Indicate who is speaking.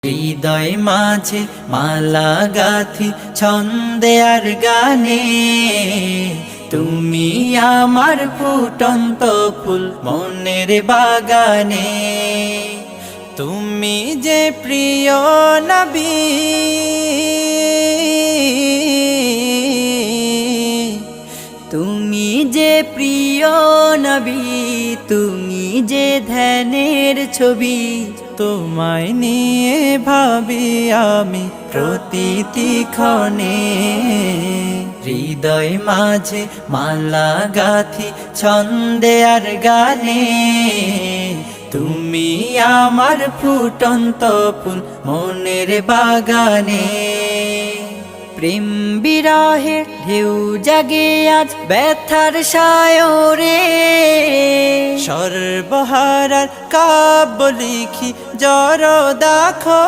Speaker 1: হৃদয় মাঝে মালা গাথি ছন্দে আর গানে, তুমি আমার ফুটন্ত ফুল মনের বাগানে। তুমি যে প্রিয় নবী, তুমি যে প্রিয় নবী, তুমি যে ধ্যানের ছবি। তোমায় নিয়ে ভাবি আমি প্রতিটি ক্ষণে, হৃদয় মাঝে মালা গাথি ছন্দে আর গানে। তুমি আমার ফুটন্ত ফুল মনের বাগানে। প্রেম বিরহে ঢেউ জাগে আজ ব্যথার সায়রে, সর্বহারার কাব্য লিখি জড় দাখো।